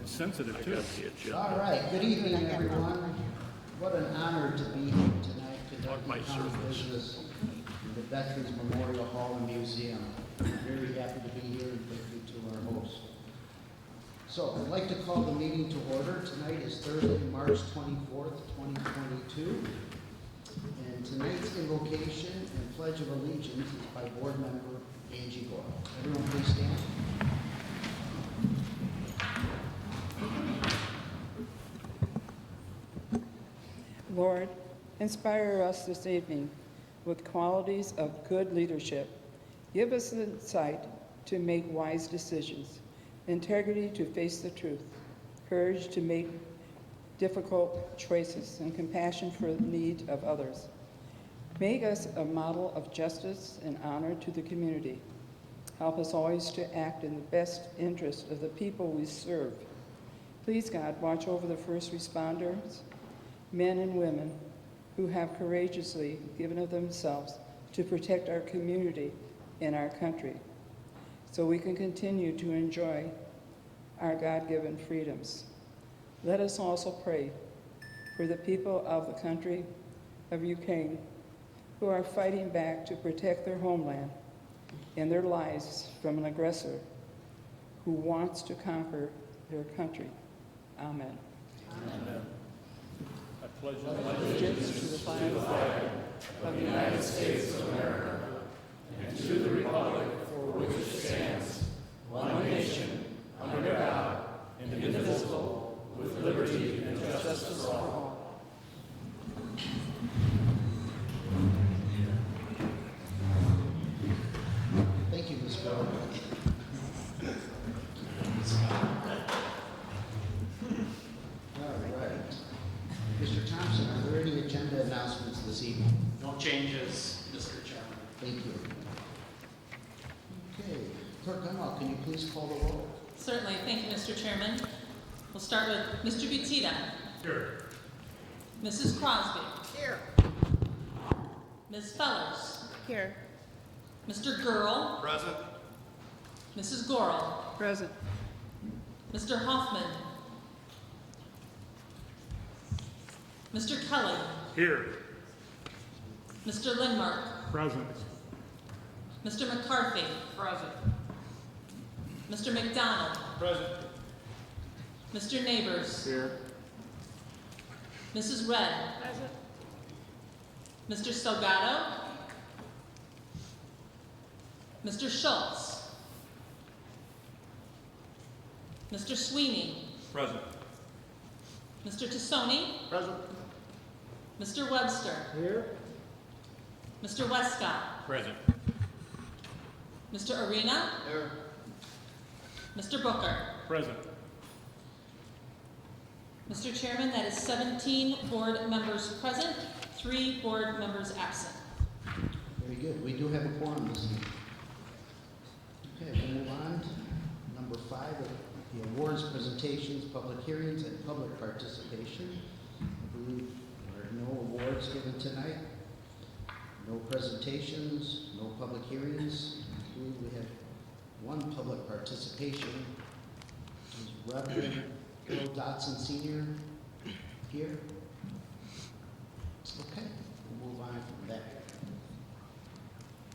It's sensitive too. All right, good evening, everyone. What an honor to be here tonight conducting county business in the Veterans Memorial Hall and Museum. I'm very happy to be here and thank you to our host. So I'd like to call the meeting to order. Tonight is Thursday, March 24th, 2022. And tonight's invocation and pledge of allegiance is by board member Angie Gore. Everyone please stand. Lord, inspire us this evening with qualities of good leadership. Give us insight to make wise decisions, integrity to face the truth, courage to make difficult choices, and compassion for the need of others. Make us a model of justice and honor to the community. Help us always to act in the best interest of the people we serve. Please, God, watch over the first responders, men and women who have courageously given of themselves to protect our community and our country, so we can continue to enjoy our God-given freedoms. Let us also pray for the people of the country of Ukraine who are fighting back to protect their homeland and their lives from an aggressor who wants to conquer their country. Amen. Amen. I pledge Allegiance to the flag of the United States of America and to the republic for which it stands, one nation, under God, indivisible, with liberty and justice for all. Thank you, Ms. Gore. All right. Mr. Thompson, are there any agenda announcements this evening? No changes, Mr. Chairman. Thank you. Okay. Clerk Gunwale, can you please call the roll? Certainly. Thank you, Mr. Chairman. We'll start with Mr. Butita. Here. Mrs. Crosby. Here. Ms. Fellers. Here. Mr. Gurl. Present. Mrs. Gorel. Present. Mr. Hoffman. Mr. Kelly. Here. Mr. Lindmark. Present. Mr. McCarthy. Present. Mr. McDonald. Present. Mr. Neighbors. Here. Mrs. Red. Present. Mr. Salgado. Mr. Schultz. Mr. Sweeney. Present. Mr. Tassoni. Present. Mr. Webster. Here. Mr. Westcott. Present. Mr. Arena. Here. Mr. Booker. Present. Mr. Chairman, that is 17 board members present, 3 board members absent. Very good. We do have a quorum this evening. Okay, we'll move on to number 5, the awards presentations, public hearings, and public participation. I believe there are no awards given tonight, no presentations, no public hearings. I believe we have one public participation. Is Reverend Bill Dotson Sr. here? Okay, we'll move on from that.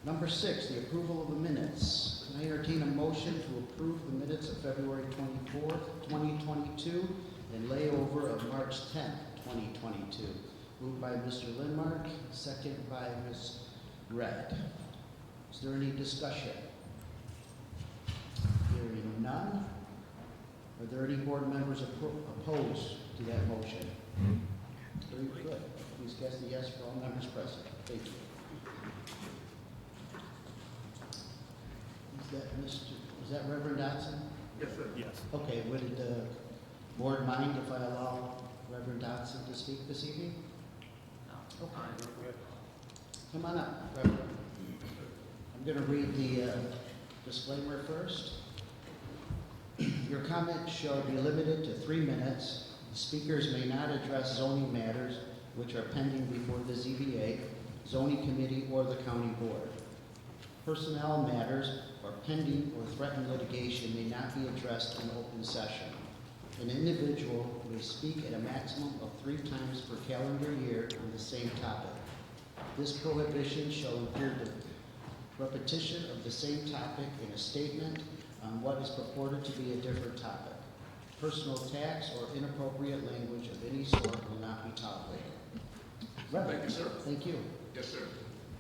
Number 6, the approval of the minutes. Can I entertain a motion to approve the minutes of February 24th, 2022, and layover of March 10th, 2022? Moved by Mr. Lindmark, second by Ms. Red. Is there any discussion? Hearing none. Are there any board members opposed to that motion? Very good. Please cast a yes for all members present. Thank you. Is that Reverend Dotson? Yes, sir. Yes. Okay, would the board mind if I allow Reverend Dotson to speak this evening? No. Okay. Come on up, Reverend. I'm going to read the disclaimer first. Your comments shall be limited to 3 minutes. Speakers may not address zoning matters which are pending before the ZBA, zoning committee, or the county board. Personnel matters or pending or threatened litigation may not be addressed in open session. An individual may speak at a maximum of 3 times per calendar year on the same topic. This prohibition shall include the repetition of the same topic in a statement on what is purported to be a different topic. Personal attacks or inappropriate language of any sort will not be tolerated. Thank you, sir. Thank you. Yes, sir.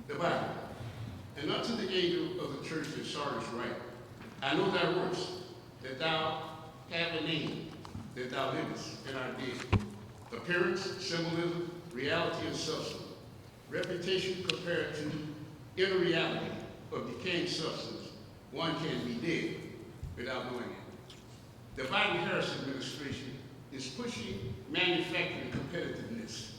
The Bible. And unto the angel of the church at Sardis write, I know thy works, that thou have a name, that thou livest and art dead. Appearance, symbolism, reality, and substance. Reputation compared to inner reality of decaying substance. One can be dead without knowing it. The Biden-Harris administration is pushing manufacturing competitiveness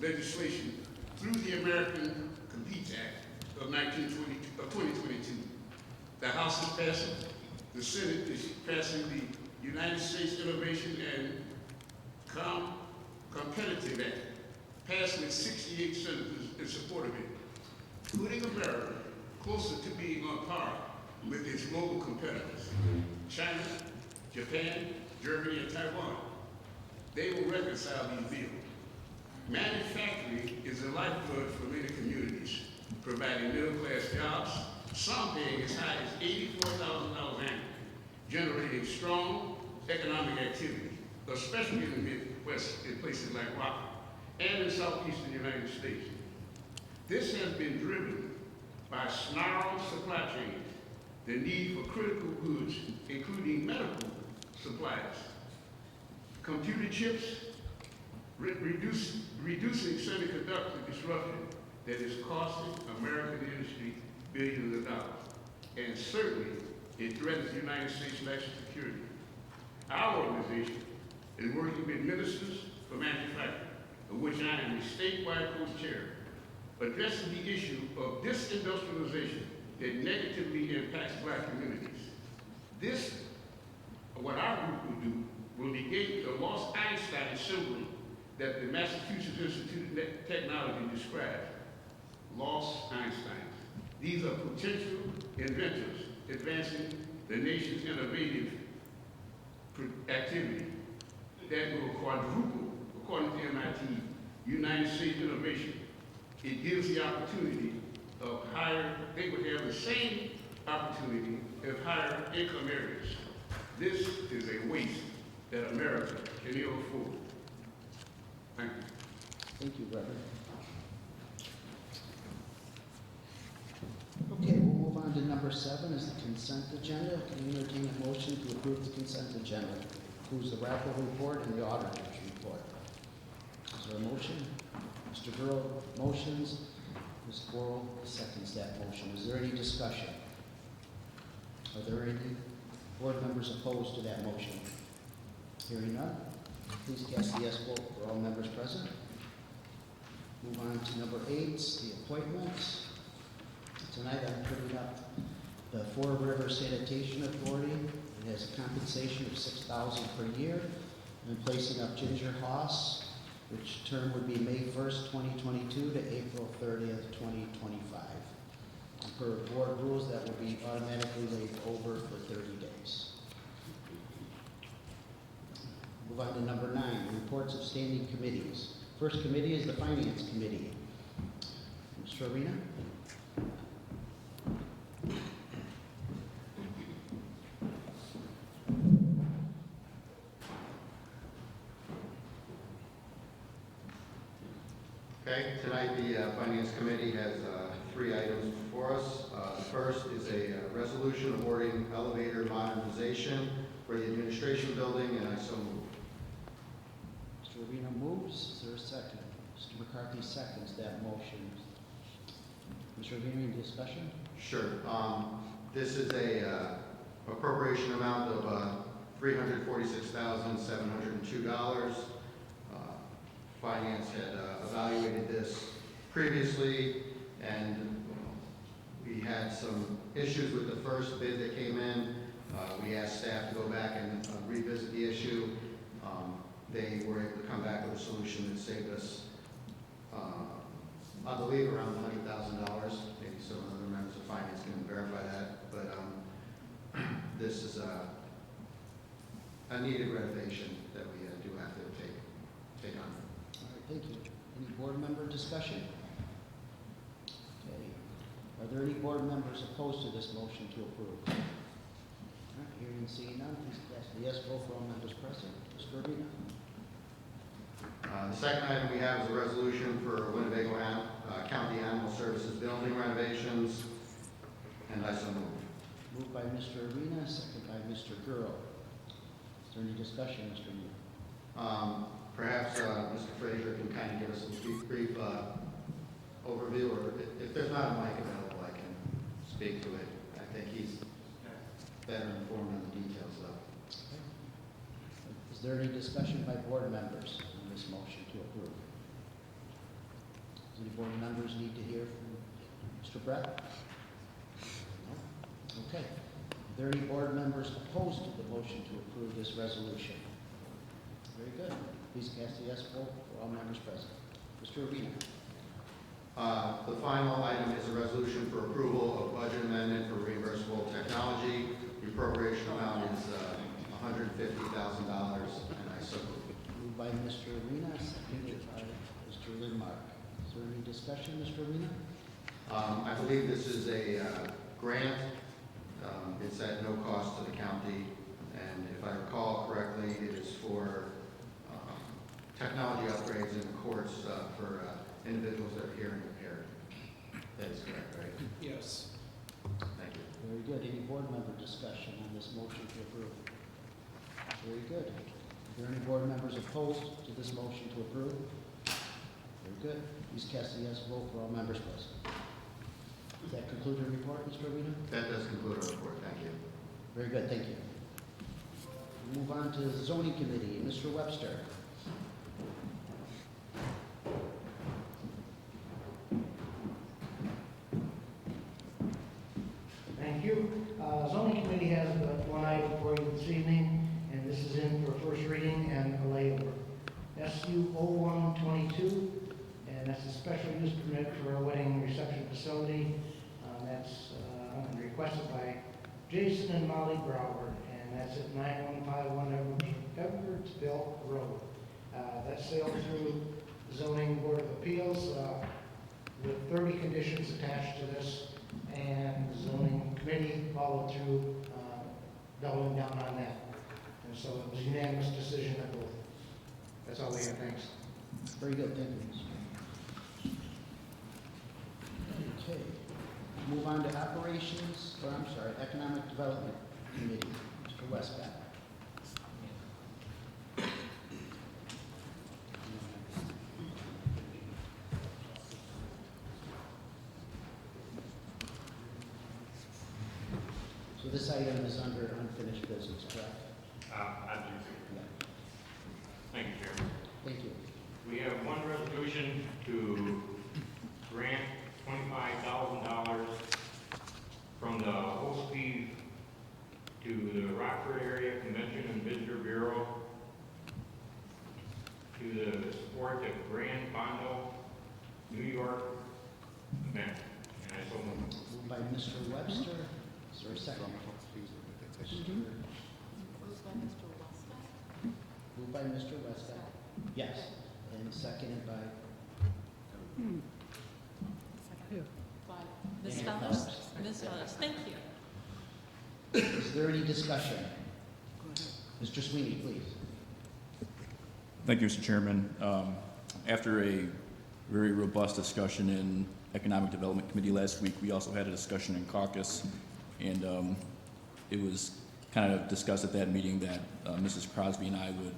legislation through the American Compete Act of 2022. The House is passing, the Senate is passing the United States Innovation and Competitive Act, passed with 68 senators in support of it, putting America closer to being on par with its global competitors, China, Japan, Germany, and Taiwan. They will reconcile these deals. Manufacturing is the lifeblood for many communities, providing middle-class jobs, some paying as high as $84,000 annually, generating strong economic activity, especially in the Midwest, in places like Rockland, and in southeastern United States. This has been driven by snarled supply chains, the need for critical goods, including medical supplies, computer chips, reducing semiconductor disruption that is costing American industry billions of dollars. And certainly, it threatens the United States national security. Our organization is working with ministers for manufacturing, of which I am the statewide co-chair, addressing the issue of disindustrialization that negatively impacts Black communities. This, what our group will do, will negate the lost Einstein symbol that the Massachusetts Institute of Technology describes. Lost Einsteins. These are potential inventors advancing the nation's innovative activity that will quadruple, according to MIT, United States innovation. It gives the opportunity of they would have the same opportunity as higher income areas. This is a waste that America can ill afford. Thank you. Thank you, Reverend. Okay, we'll move on to number 7 is the consent agenda. Can you entertain a motion to approve the consent agenda? Includes the raffle report and the auditor's report. Is there a motion? Mr. Burrow motions. Ms. Corral seconds that motion. Is there any discussion? Are there any board members opposed to that motion? Hearing none, please cast the yes vote for all members present. Move on to number 8, the appointments. Tonight I'm putting up the Four Rivers Sanitation Authority. It has a compensation of $6,000 per year. And placing up Ginger Haas, which term would be May 1st, 2022 to April 30th, 2025. And per board rules, that will be automatically laid over for 30 days. Move on to number 9, reports of standing committees. First committee is the Finance Committee. Mr. Arena. Okay, tonight the Finance Committee has 3 items before us. The first is a resolution awarding elevator modernization for the administration building, and I so move. Mr. Arena moves. Is there a second? Mr. McCarthy seconds that motion. Mr. Arena, any discussion? Sure. This is a appropriation amount of $346,702. Finance had evaluated this previously, and we had some issues with the first bid that came in. We asked staff to go back and revisit the issue. They were able to come back with a solution that saved us, I believe, around $100,000. Maybe some other members of finance can verify that. But this is a needed renovation that we do have to take on. All right, thank you. Any board member discussion? Okay. Are there any board members opposed to this motion to approve? All right, hearing and seeing none, please cast the yes vote for all members present. Mr. Urbina? The second item we have is a resolution for Winnebago County Animal Services building renovations, and I so move. Moved by Mr. Arena, second by Mr. Gurl. Is there any discussion, Mr. Arena? Perhaps Mr. Frazier can kind of give us a brief overview, or if there's not a mic available, I can speak to it. I think he's better informed on the details, though. Is there any discussion by board members on this motion to approve? Does any board members need to hear from Mr. Brett? No? Okay. Are there any board members opposed to the motion to approve this resolution? Very good. Please cast a yes vote for all members present. Mr. Urbina? The final item is a resolution for approval of budget amendment for reimbursable technology. The appropriation amount is $150,000, and I so move. Moved by Mr. Arena, seconded by Mr. Lindmark. Is there any discussion, Mr. Arena? I believe this is a grant. It's at no cost to the county, and if I recall correctly, it is for technology upgrades in the courts for individuals that are hearing impaired. That is correct, right? Yes. Thank you. Very good. Any board member discussion on this motion to approve? Very good. Are there any board members opposed to this motion to approve? Very good. Please cast a yes vote for all members present. Does that conclude your report, Mr. Arena? That does conclude our report. Thank you. Very good, thank you. We'll move on to the zoning committee. Mr. Webster. Thank you. Zoning committee has one item for you this evening, and this is in for first reading and a layover. SU 0122, and that's a special use permit for a wedding reception facility. That's requested by Jason and Molly Broward, and that's at 9151 Edwardsville Road. That's sailed through the zoning board of appeals with 30 conditions attached to this, and the zoning committee followed through doubling down on that. And so it was a unanimous decision of both. That's all we have. Thanks. Very good, thank you, Mr. Okay. Move on to Economic Development Committee. Mr. Westbound. So this item is under unfinished business, correct? I do. Yeah. Thank you, Chairman. Thank you. We have one resolution to grant $25,000 from the host fees to the Rockford Area Convention and Visitor Bureau to the support of Grand Bondo, New York event. And I so move. Moved by Mr. Webster. Is there a second? Moved by Mr. Westbound. Yes. And seconded by Ms. Fellows? Ms. Fellows, thank you. Is there any discussion? Mr. Sweeney, please. Thank you, Mr. Chairman. After a very robust discussion in Economic Development Committee last week, we also had a discussion in caucus, and it was kind of discussed at that meeting that Mrs. Crosby and I would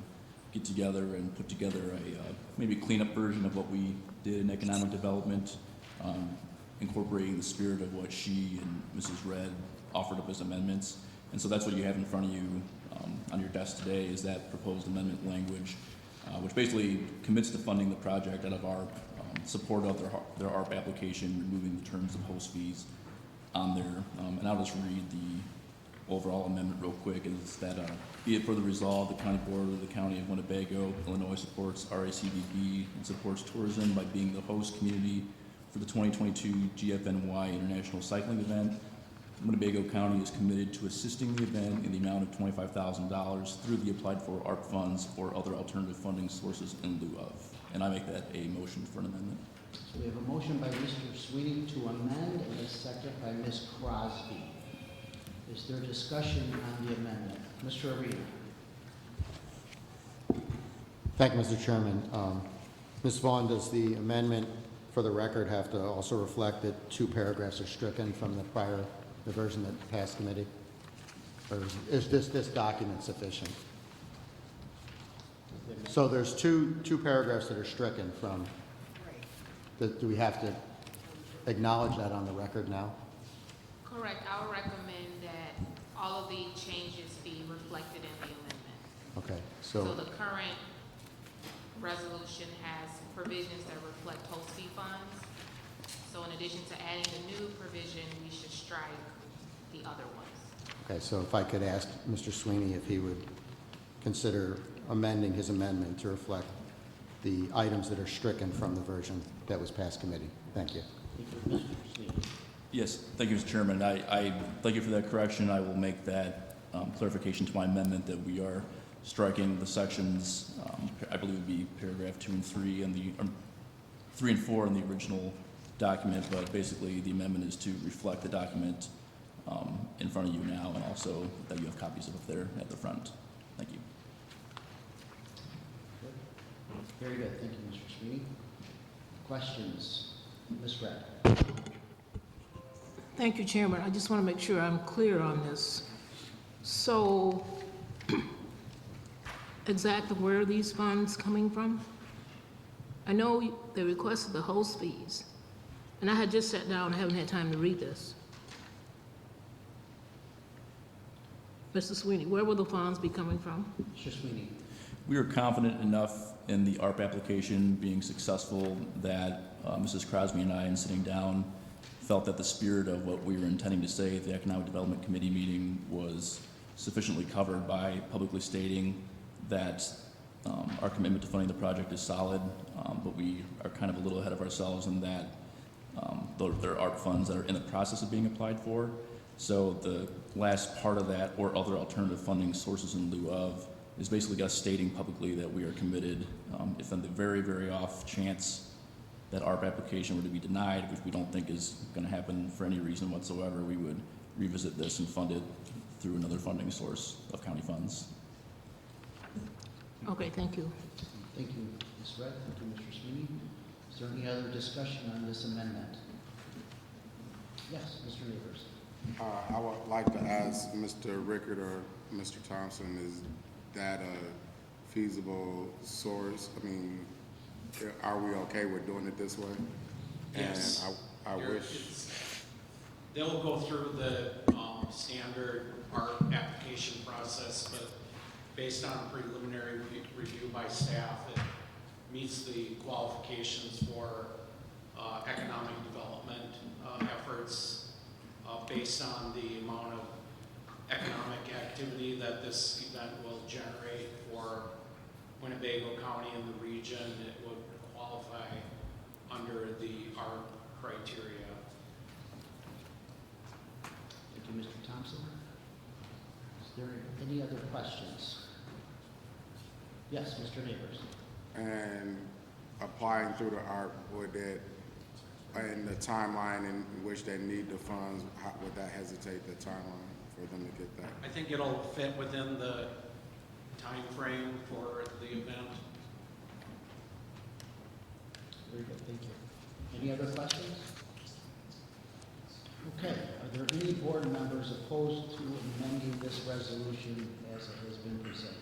get together and put together a maybe cleanup version of what we did in economic development, incorporating the spirit of what she and Mrs. Red offered up as amendments. And so that's what you have in front of you on your desk today, is that proposed amendment language, which basically commits to funding the project out of our support of their ARP application, removing the terms of host fees on there. And I'll just read the overall amendment real quick. Is that be it further resolved, the County Board of the County of Winnebago, Illinois supports RACVB and supports tourism by being the host community for the 2022 GFNY International Cycling Event. Winnebago County is committed to assisting the event in the amount of $25,000 through the applied for ARP funds or other alternative funding sources in lieu of. And I make that a motion for an amendment. So we have a motion by Mr. Sweeney to amend and a second by Ms. Crosby. Is there discussion on the amendment? Mr. Arena. Thank you, Mr. Chairman. Ms. Vaughn, does the amendment for the record have to also reflect that 2 paragraphs are stricken from the version that passed committee? Or is this document sufficient? So there's two paragraphs that are stricken from, do we have to acknowledge that on the record now? Correct. I would recommend that all of the changes be reflected in the amendment. Okay, So the current resolution has provisions that reflect host fee funds. So in addition to adding the new provision, we should strike the other ones. okay, so if I could ask Mr. Sweeney if he would consider amending his amendment to reflect the items that are stricken from the version that was passed committee. Thank you. Thank you, Mr. Sweeney. Yes, thank you, Mr. Chairman. I thank you for that correction. I will make that clarification to my amendment that we are striking the sections, I believe it would be paragraph 2 and 3 and the 3 and 4 in the original document, but basically the amendment is to reflect the document in front of you now, and also that you have copies of it there at the front. Thank you. Very good. Thank you, Mr. Sweeney. Questions? Ms. Red. Thank you, Chairman. I just want to make sure I'm clear on this. So, exactly where are these funds coming from? I know they requested the host fees, and I had just sat down and haven't had time to read this. Mr. Sweeney, where will the funds be coming from? Mr. Sweeney. We are confident enough in the ARP application being successful that Mrs. Crosby and I, in sitting down, felt that the spirit of what we were intending to say at the Economic Development Committee meeting was sufficiently covered by publicly stating that our commitment to funding the project is solid, but we are kind of a little ahead of ourselves in that there are ARP funds that are in the process of being applied for. So the last part of that, or other alternative funding sources in lieu of, is basically us stating publicly that we are committed. If in the very, very off chance that ARP application were to be denied, which we don't think is going to happen for any reason whatsoever, we would revisit this and fund it through another funding source of county funds. Okay, thank you. Thank you, Ms. Red. Thank you, Mr. Sweeney. Is there any other discussion on this amendment? Yes, Mr. Neighbors. I would like to ask Mr. Rickard or Mr. Thompson, is that a feasible source? I mean, are we okay with doing it this way? Yes. And I wish. They'll go through the standard ARP application process, but based on preliminary review by staff, it meets the qualifications for economic development efforts based on the amount of economic activity that this event will generate for Winnebago County and the region. It would qualify under the ARP criteria. Thank you, Mr. Thompson. Is there any other questions? Yes, Mr. Neighbors. And applying through the ARP, would that, and the timeline in which they need the funds, how would that hesitate the timeline for them to get that? I think it'll fit within the time frame for the event. Very good, thank you. Any other questions? Okay, are there any board members opposed to amending this resolution as it has been presented?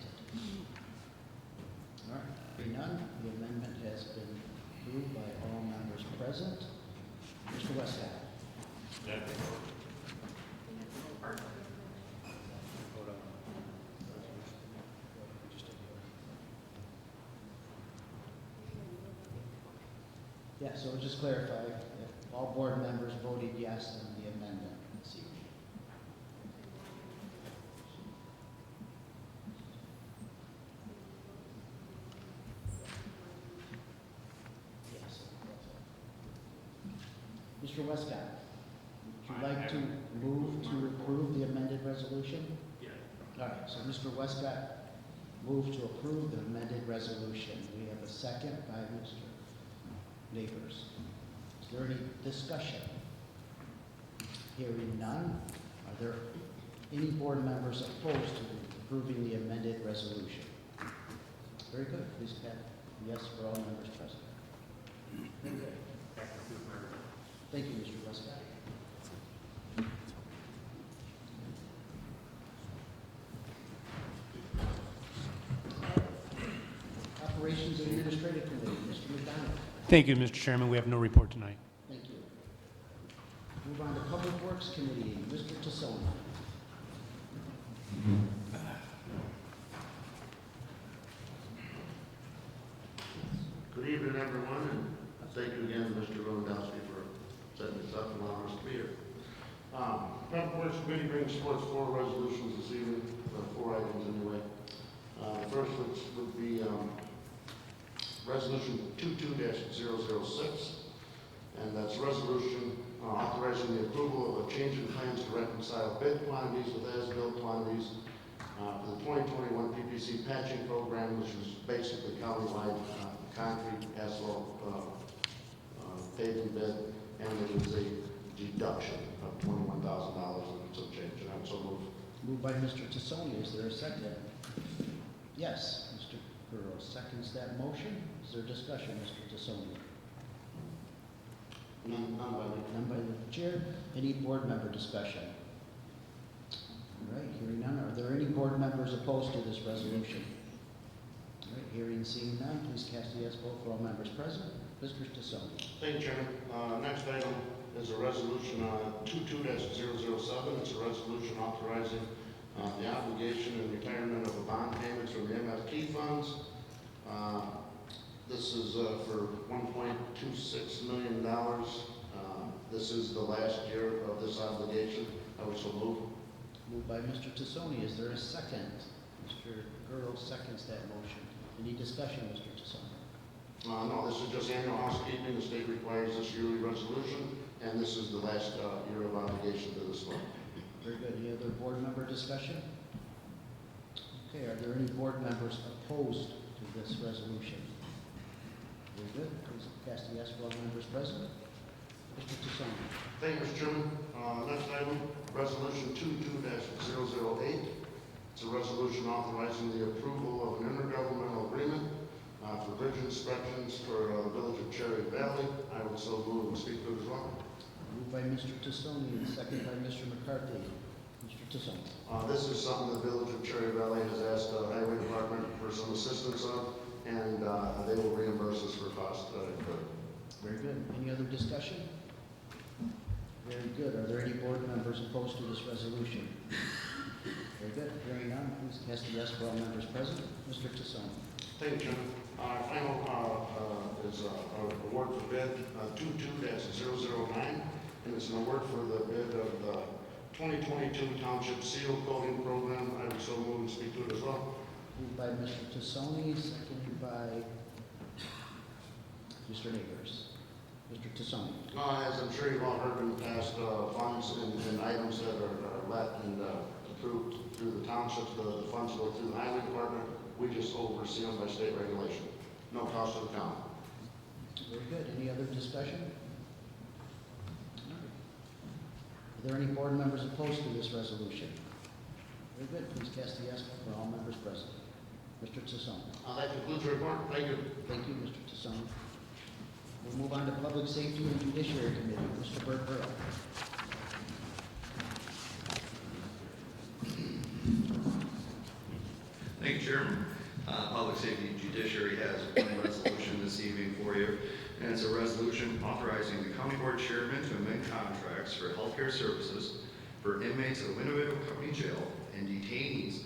All right, being none, the amendment has been approved by all members present. Mr. Westbound. Yeah, so just clarify, if all board members voted yes on the amendment this evening. Yes. Mr. Westcott, would you would like to move to approve the amended resolution? Yeah. All right, so Mr. Westcott moved to approve the amended resolution. We have a second by Mr. Neighbors. Is there any discussion? Hearing none, are there any board members opposed to approving the amended resolution? Very good, please cast yes for all members present. Very good. Thank you, Mr. Westcott. Operations and Administrative Committee, Mr. McDonald. Thank you, Mr. Chairman. We have no report tonight. Thank you. Move on to Public Works Committee, Mr. Tassone. Good evening, everyone, and thank you again, Mr. Lewandowski, for setting this up and allowing us to be here. Public Works Committee brings forth 4 resolutions this evening, 4 items anyway. The first would be Resolution 22-006, and that's a resolution authorizing the approval of a change in plans to reconcile bid quantities with as-built quantities for the 2021 PPC patching program, which is basically countywide concrete, asphalt, paving bid, and it is a deduction of $21,000 and some change, and I'm so moved. Moved by Mr. Tassone. Is there a second? Yes, Mr. Burrows seconds that motion. Is there discussion, Mr. Tassone? None by me. None by the chair. Any board member discussion? All right, hearing none. Are there any board members opposed to this resolution? All right, hearing and seeing none, please cast a yes vote for all members present. Mr. Tassone. Thank you, Chairman. Next item is a resolution 22-007. It's a resolution authorizing the obligation and retirement of the bond payments from the MFT funds. This is for $1.26 million. This is the last year of this obligation. I would so move. Moved by Mr. Tassone. Is there a second? Mr. Burrows seconds that motion. Any discussion, Mr. Tassone? No, this is just annual housekeeping. The state requires this yearly resolution, and this is the last year of obligation to this fund. Very good. Any other board member discussion? Okay, are there any board members opposed to this resolution? Very good. Please cast a yes for all members present. Mr. Tassone. Thank you, Mr. Chairman. Next item, Resolution 22-008. It's a resolution authorizing the approval of an intergovernmental agreement for bridge inspections for the village of Cherry Valley. I will so move and speak to it as well. Moved by Mr. Tassone and seconded by Mr. McCarthy. Mr. Tassone. This is something the village of Cherry Valley has asked the highway department for some assistance on, and they will reimburse us for costs that incurred. Very good. Any other discussion? Very good. Are there any board members opposed to this resolution? Very good. Hearing none, please cast a yes for all members present. Mr. Tassone. Thank you, Chairman. Our final is our award for bid 22-009, and it's an award for the bid of the 2022 Township Seal Coating Program. I would so move and speak to it as well. Moved by Mr. Tassone, seconded by Mr. Neighbors. Mr. Tassone. As I'm sure you've all heard in the past, funds and items that are let and approved through the townships, the funds go through the highway department. We just oversee them by state regulation. No cost to the county. Very good. Any other discussion? All right. Are there any board members opposed to this resolution? Very good. Please cast the yes for all members present. Mr. Tassone. That concludes the report. Thank you. Thank you, Mr. Tassone. We'll move on to Public Safety and Judiciary Committee. Mr. Burt Burrow. Thank you, Chairman. Public Safety and Judiciary has one resolution this evening for you, and it's a resolution authorizing the County Board Chairman to amend contracts for healthcare services for inmates at Winnebago County Jail and detainees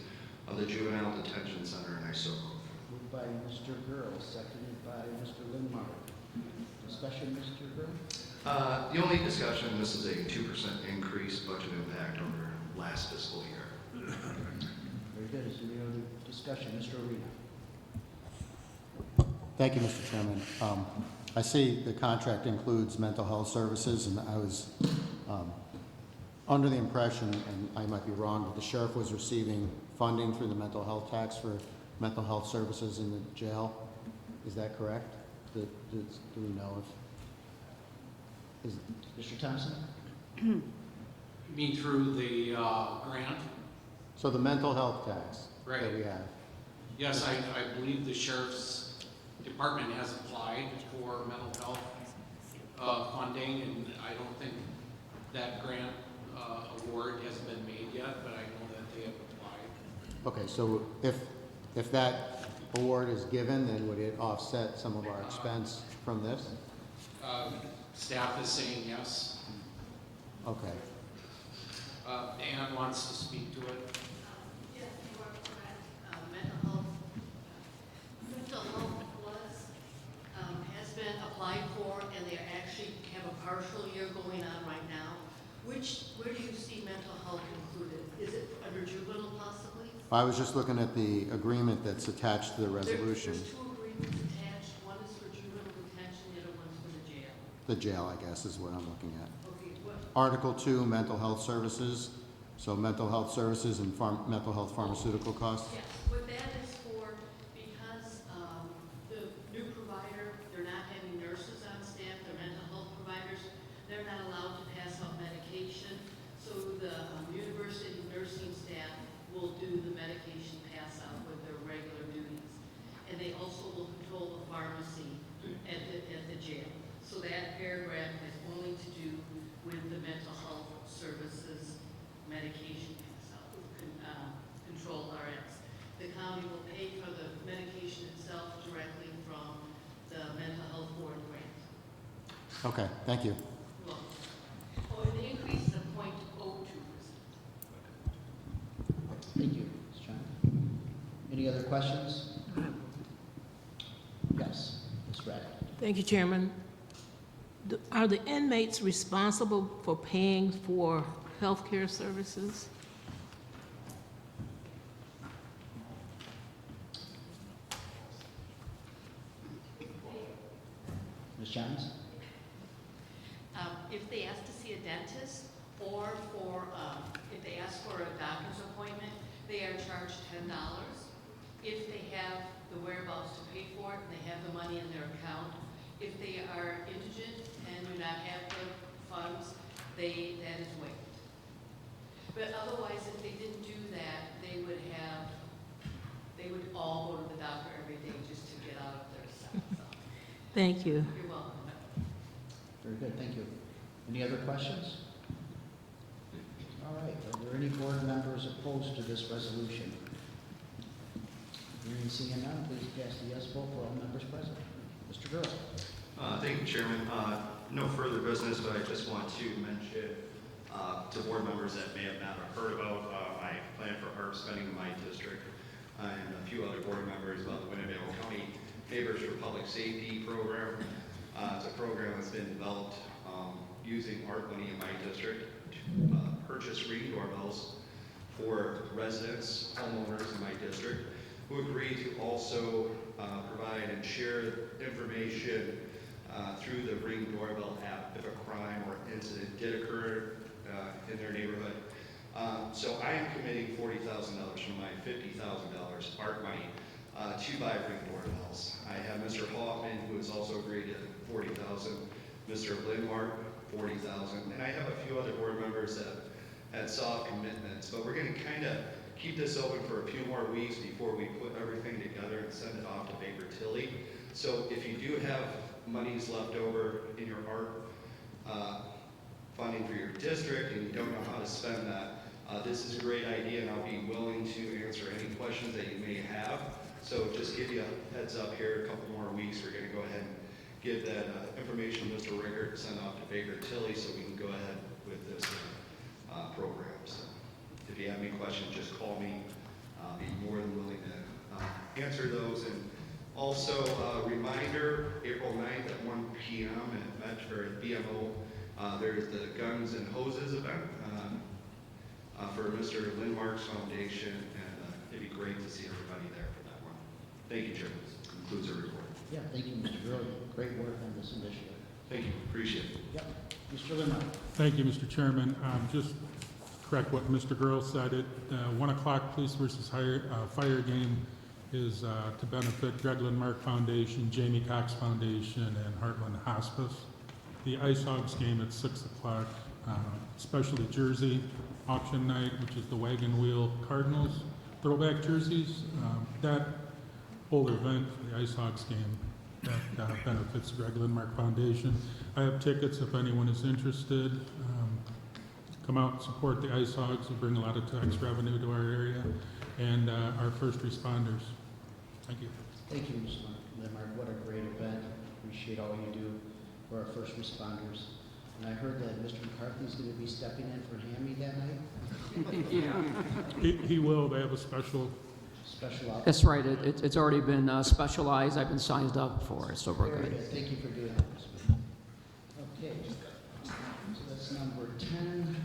of the Juvenile Detention Center in Isoko. Moved by Mr. Burrow, seconded by Mr. Lindmark. Discussion, Mr. Burrow? The only discussion, this is a 2% increase budget impact over last fiscal year. Very good. Is there any other discussion? Mr. Arena. Thank you, Mr. Chairman. I see the contract includes mental health services, and I was under the impression, and I might be wrong, that the sheriff was receiving funding through the mental health tax for mental health services in the jail. Is that correct? Do we know if, is, Mr. Thompson? You mean through the grant? so the mental health tax that Right. we have? Yes, I believe the sheriff's department has applied for mental health funding, and I don't think that grant award has been made yet, but I know that they have applied. Okay, so if that award is given, then would it offset some of our expense from this? Staff is saying yes. Okay. Ann wants to speak to it. Yes, you are correct. Mental health has been applied for, and they actually have a partial year going on right now. Where do you see mental health included? Is it under juvenile possibly? I was just looking at the agreement that's attached to the resolution. There's two agreements attached. One is for juvenile detention, the other one's for the jail. The jail, I guess, is what I'm looking at. Okay, what? Article 2, mental health services. So mental health services and mental health pharmaceutical costs. Yes, what that is for, because the new provider, they're not having nurses on staff, they're mental health providers, they're not allowed to pass out medication, so the university nursing staff will do the medication pass out with their regular duties. And they also will control the pharmacy at the jail. So that paragraph has only to do with the mental health services medication pass out, control RX. The county will pay for the medication itself directly from the mental health board grant. Okay, thank you. Well, oh, and the increase is 0.02%. Thank you, Ms. Chang. Any other questions? Yes, Ms. Raddick. Thank you, Chairman. Are the inmates responsible for paying for health care services? Ms. Johns? If they ask to see a dentist or if they ask for a doctor's appointment, they are charged $10. If they have the whereabouts to pay for it, and they have the money in their account. If they are indigent and do not have the funds, that is waived. But otherwise, if they didn't do that, they would all go to the doctor every day just to get out of their cells. Thank you. You're welcome. Very good, thank you. Any other questions? All right, are there any board members opposed to this resolution? Hearing and seeing none, please cast a yes vote for all members present. Mr. Gurley. Thank you, Chairman. No further business, but I just want to mention to board members that may have not heard about my plan for ARP spending in my district and a few other board members about the Winnebago County Neighbors for Public Safety program. It's a program that's been developed using ARP money in my district to purchase ring doorbells for residents, homeowners in my district who agree to also provide and share information through the Ring Doorbell app if a crime or incident did occur in their neighborhood. So I am committing $40,000 from my $50,000 ARP money to buy Ring doorbells. I have Mr. Hoffman, who has also agreed to $40,000, Mr. Lindmark, $40,000, and I have a few other board members that had soft commitments, but we're going to kind of keep this open for a few more weeks before we put everything together and send it off to Baker Tilly. So if you do have monies left over in your ARP funding for your district and you don't know how to spend that, this is a great idea, and I'll be willing to answer any questions that you may have. So just give you a heads up here, a couple more weeks, we're going to go ahead and give that information to Mr. Rickert, send off to Baker Tilly so we can go ahead with this program. So if you have any questions, just call me. I'll be more than willing to answer those. And also, reminder, April 9th at 1 p.m. at BMO, there's the Guns and Hoses event for Mr. Lindmark's Foundation, and it'd be great to see everybody there for that one. Thank you, Chairman. This concludes the report. Yeah, thank you, Mr. Gurley. Great work on this initiative. Thank you. Appreciate it. Yep. Mr. Lindmark. Thank you, Mr. Chairman. Just correct what Mr. Girl said. At 1 o'clock, police versus fire game is to benefit Greg Lindmark Foundation, Jamie Cox Foundation, and Heartland Hospice. The Ice Hogs game at 6 o'clock, specialty jersey auction night, which is the Wagon Wheel Cardinals throwback jerseys. That whole event, the Ice Hogs game, that benefits the Greg Lindmark Foundation. I have tickets if anyone is interested. Come out and support the Ice Hogs. We bring a lot of tax revenue to our area and our first responders. Thank you. Thank you, Mr. Lindmark. What a great event. Appreciate all you do for our first responders. And I heard that Mr. McCarthy is going to be stepping in for Hammy that night. He will. They have a special outfit. That's right. It's already been specialized. I've been signed up for it, so we're Very good. good. Thank you for doing that. Okay, so that's number 10.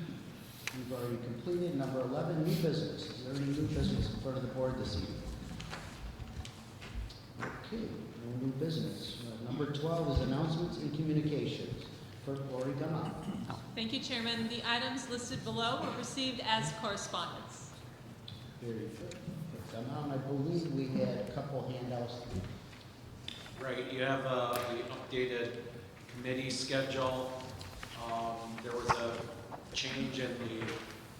We've already completed. Number 11, new business. Is there any new business in front of the board this evening? Okay, no new business. Number 12 is announcements and communications. First, Lori Gama. Thank you, Chairman. The items listed below were received as correspondence. Very good. Gama, I believe we had a couple handouts. Right, you have the updated committee schedule. There was a change in the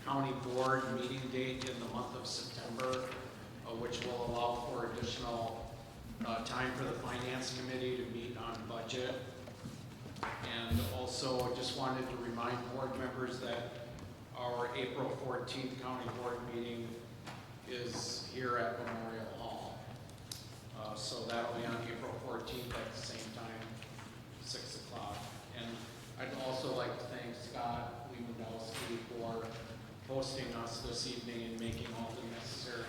county board meeting date in the month of September, which will allow for additional time for the finance committee to meet on budget. And also, I just wanted to remind board members that our April 14th county board meeting is here at Memorial Hall. So that'll be on April 14th at the same time, 6 o'clock. And I'd also like to thank Scott Lewandowski for hosting us this evening and making all the necessary.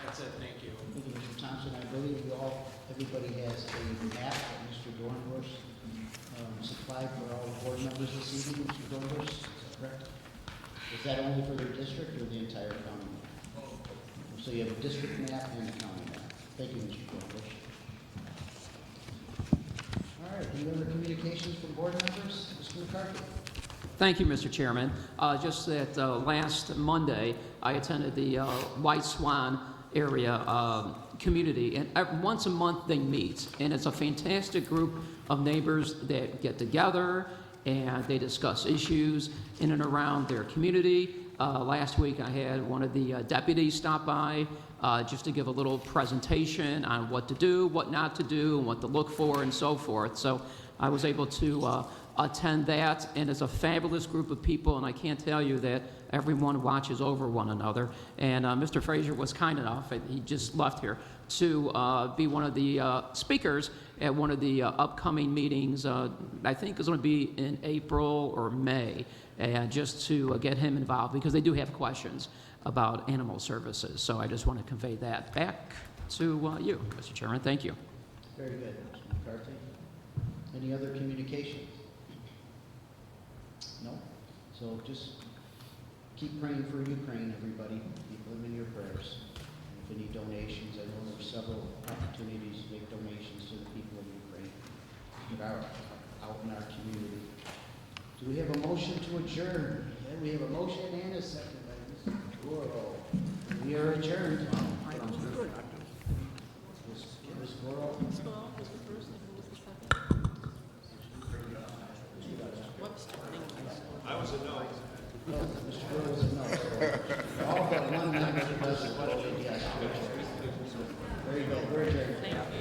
That's it, thank you. Thank you, Mr. Thompson. I believe everybody has a map that Mr. Dornbush supplied for all the board members this evening, Mr. Dornbush. Is that correct? Is that only for their district or the entire county? So you have a district map and a county map. Thank you, Mr. Dornbush. All right, any other communications from board members? Mr. McCarthy? Thank you, Mr. Chairman. Just that last Monday, I attended the White Swan area community, and once a month they meet, and it's a fantastic group of neighbors that get together and they discuss issues in and around their community. Last week I had one of the deputies stop by just to give a little presentation on what to do, what not to do, and what to look for, and so forth. So I was able to attend that, and it's a fabulous group of people, and I can't tell you that everyone watches over one another. And Mr. Frazier was kind enough, he just left here, to be one of the speakers at one of the upcoming meetings. I think it's going to be in April or May, and just to get him involved, because they do have questions about animal services. So I just want to convey that back to you, Mr. Chairman. Thank you. Very good, Mr. McCarthy. Any other communications? No? So just keep praying for Ukraine, everybody. Keep them in your prayers. And if any donations, I know there's several opportunities to make donations to the people of Ukraine that are out in our community. Do we have a motion to adjourn? Yeah, we have a motion and a second by Mr. Goro. We are adjourned. Ms. Goro. I was a no. Mr. Goro was a no. So all but one member was a yes.